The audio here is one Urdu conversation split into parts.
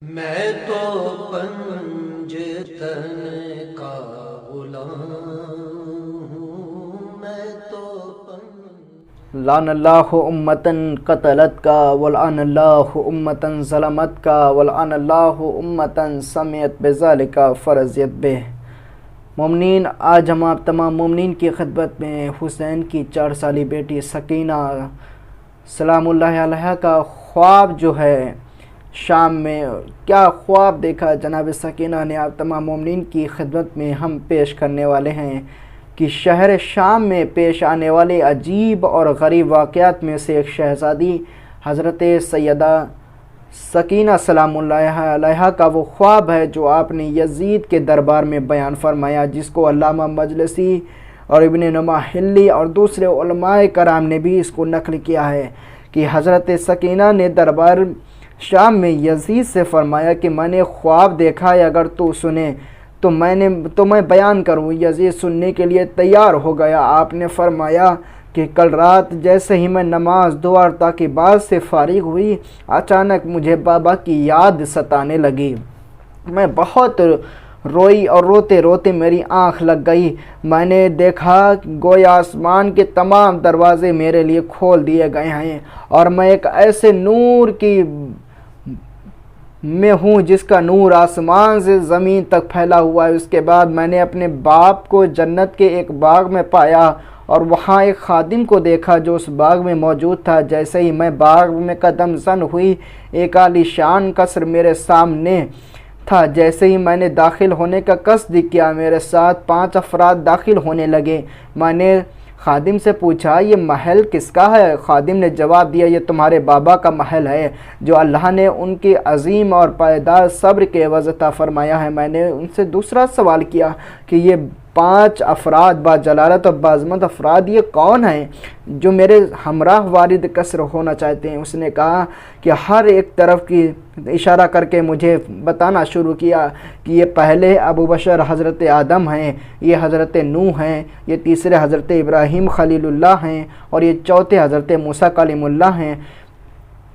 میں تو پنجتن کا غلام ہوں، میں تو لعن اللہ امتن قتلت کا ولعن اللہ امتن ظلمت کا ولعن اللہ امتن سمعت بذالک فرضیت بہ۔ مومنین، آج ہم آپ تمام مومنین کی خدمت میں حسین کی 4 سالی بیٹی سکینہ سلام اللہ علیہ کا خواب جو ہے شام میں کیا خواب دیکھا جناب سکینہ نے، آپ تمام مومنین کی خدمت میں ہم پیش کرنے والے ہیں کہ شہر شام میں پیش آنے والے عجیب اور غریب واقعات میں سے ایک شہزادی حضرت سیدہ سکینہ سلام اللہ علیہ کا وہ خواب ہے جو آپ نے یزید کے دربار میں بیان فرمایا، جس کو علامہ مجلسی اور ابن نماحلی اور دوسرے علماء کرام نے بھی اس کو نقل کیا ہے کہ حضرت سکینہ نے دربار شام میں یزید سے فرمایا کہ میں نے خواب دیکھا ہے، اگر تو سنے تو میں بیان کروں۔ یزید سننے کے لیے تیار ہو گیا۔ آپ نے فرمایا کہ کل رات جیسے ہی میں نماز دعا اور تعقیبات سے فارغ ہوئی، اچانک مجھے بابا کی یاد ستانے لگی۔ میں بہت روئی اور روتے روتے میری آنکھ لگ گئی۔ میں نے دیکھا گویا آسمان کے تمام دروازے میرے لیے کھول دیے گئے ہیں اور میں ایک ایسے نور کی میں ہوں جس کا نور آسمان سے زمین تک پھیلا ہوا ہے۔ اس کے بعد میں نے اپنے باپ کو جنت کے ایک باغ میں پایا اور وہاں ایک خادم کو دیکھا جو اس باغ میں موجود تھا۔ جیسے ہی میں باغ میں قدم زن ہوئی، ایک عالی شان قصر میرے سامنے تھا۔ جیسے ہی میں نے داخل ہونے کا قصد کیا، میرے ساتھ 5 افراد داخل ہونے لگے۔ میں نے خادم سے پوچھا یہ محل کس کا ہے؟ خادم نے جواب دیا یہ تمہارے بابا کا محل ہے جو اللہ نے ان کے عظیم اور پائیدار صبر کے عوض عطا فرمایا ہے۔ میں نے ان سے دوسرا سوال کیا کہ یہ 5 افراد با جلالت اور بعظمت افراد یہ کون ہیں جو میرے ہمراہ وارد قصر ہونا چاہتے ہیں؟ اس نے کہا کہ ہر ایک طرف کی اشارہ کر کے مجھے بتانا شروع کیا کہ یہ پہلے ابو بشر حضرت آدم ہیں، یہ حضرت نوح ہیں، یہ تیسرے حضرت ابراہیم خلیل اللہ ہیں اور یہ چوتھے حضرت موسیٰ کلیم اللہ ہیں۔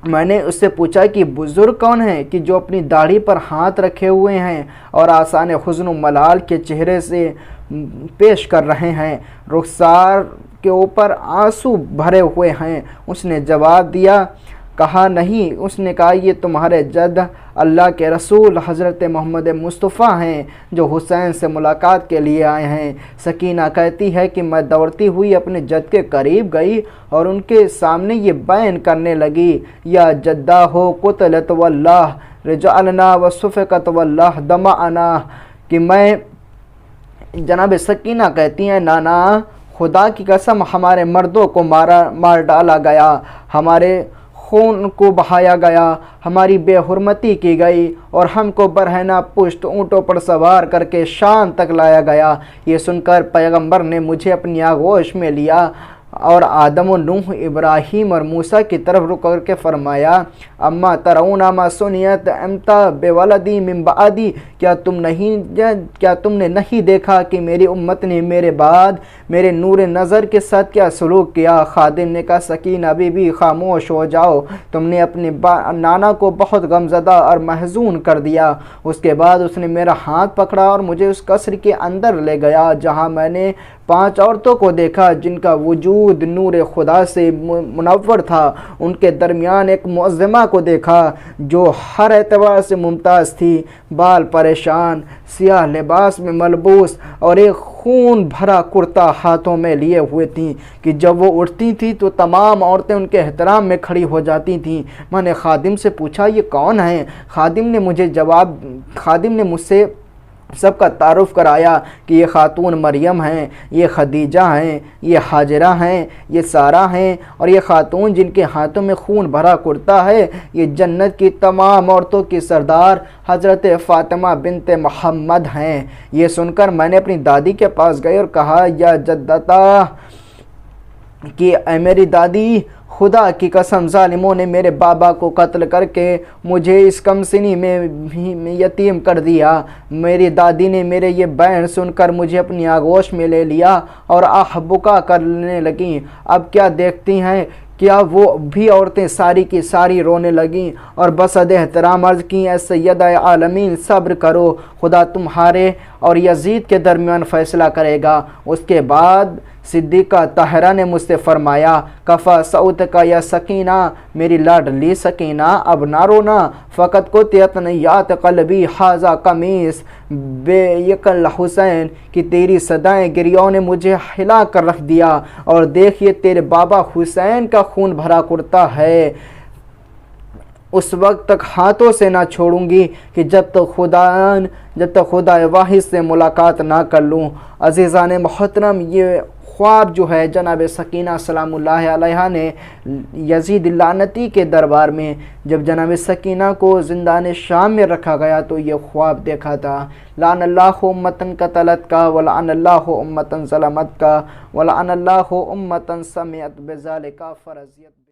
میں نے اس سے پوچھا کہ بزرگ کون ہیں کہ جو اپنی داڑھی پر ہاتھ رکھے ہوئے ہیں اور آسان حزن و ملال کے چہرے سے پیش کر رہے ہیں، رخسار کے اوپر آنسو بھرے ہوئے ہیں؟ اس نے جواب دیا، کہا نہیں۔ اس نے کہا یہ تمہارے جد اللہ کے رسول حضرت محمد مصطفیٰ ہیں جو حسین سے ملاقات کے لیے آئے ہیں۔ سکینہ کہتی ہے کہ میں دوڑتی ہوئی اپنے جد کے قریب گئی اور ان کے سامنے یہ بیان کرنے لگی، یا جدہ ہو قتلت واللہ رجعلنا وصفقت واللہ دمعنا، کہ میں جناب سکینہ کہتی ہیں نانا خدا کی قسم ہمارے مردوں کو مار ڈالا گیا، ہمارے خون کو بہایا گیا، ہماری بے حرمتی کی گئی اور ہم کو برہنہ پشت اونٹوں پر سوار کر کے شام تک لایا گیا۔ یہ سن کر پیغمبر نے مجھے اپنی آغوش میں لیا اور آدم و نوح، ابراہیم اور موسیٰ کی طرف رک کر کے فرمایا، اما ترون ما سنیت امتا بے ولدی من بعدی، کیا تم نے نہیں دیکھا کہ میری امت نے میرے بعد میرے نور نظر کے ساتھ کیا سلوک کیا؟ خادم نے کہا سکینہ بی بی خاموش ہو جاؤ، تم نے اپنے نانا کو بہت غمزدہ اور محزون کر دیا۔ اس کے بعد اس نے میرا ہاتھ پکڑا اور مجھے اس قصر کے اندر لے گیا جہاں میں نے 5 عورتوں کو دیکھا جن کا وجود نور خدا سے منور تھا۔ ان کے درمیان ایک معظمہ کو دیکھا جو ہر اعتبار سے ممتاز تھی، بال پریشان، سیاہ لباس میں ملبوس اور ایک خون بھرا کرتا ہاتھوں میں لیے ہوئے تھیں کہ جب وہ اٹھتی تھی تو تمام عورتیں ان کے احترام میں کھڑی ہو جاتی تھیں۔ میں نے خادم سے پوچھا یہ کون ہیں؟ خادم نے مجھ سے سب کا تعارف کرایا کہ یہ خاتون مریم ہیں، یہ خدیجہ ہیں، یہ حاجرہ ہیں، یہ سارہ ہیں اور یہ خاتون جن کے ہاتھوں میں خون بھرا کرتا ہے یہ جنت کی تمام عورتوں کی سردار حضرت فاطمہ بنت محمد ہیں۔ یہ سن کر میں نے اپنی دادی کے پاس گئی اور کہا یا جدتا کہ اے میری دادی، خدا کی قسم ظالموں نے میرے بابا کو قتل کر کے مجھے اس کم سنی میں یتیم کر دیا۔ میری دادی نے میرے یہ بیان سن کر مجھے اپنی آغوش میں لے لیا اور آہ بکا کرنے لگیں۔ اب کیا دیکھتی ہیں کیا وہ بھی عورتیں ساری کی ساری رونے لگیں اور بسد احترام عرض کیں اے سیدہ عالمین صبر کرو، خدا تمہارے اور یزید کے درمیان فیصلہ کرے گا۔ اس کے بعد صدیقہ طاہرہ نے مجھ سے فرمایا کفا سعود کا یا سکینہ، میری لاڈلی سکینہ اب نہ رونا، فقط کو تیتنیات قلبی حاضہ قمیص بے یکل حسین کہ تیری صدائیں گریوں نے مجھے ہلا کر رکھ دیا، اور دیکھیے تیرے بابا حسین کا خون بھرا کرتا ہے، اس وقت تک ہاتھوں سے نہ چھوڑوں گی کہ جب تک خدا واحد سے ملاقات نہ کر لوں۔ عزیزان محترم، یہ خواب جو ہے جناب سکینہ سلام اللہ علیہا نے یزید لعنتی کے دربار میں جب جناب سکینہ کو زندان شام میں رکھا گیا تو یہ خواب دیکھا تھا۔ لعن اللہ امتن قتلت کا ولعن اللہ امتن ظلمت کا ولعن اللہ امتن سمعت بذالک فرضیت۔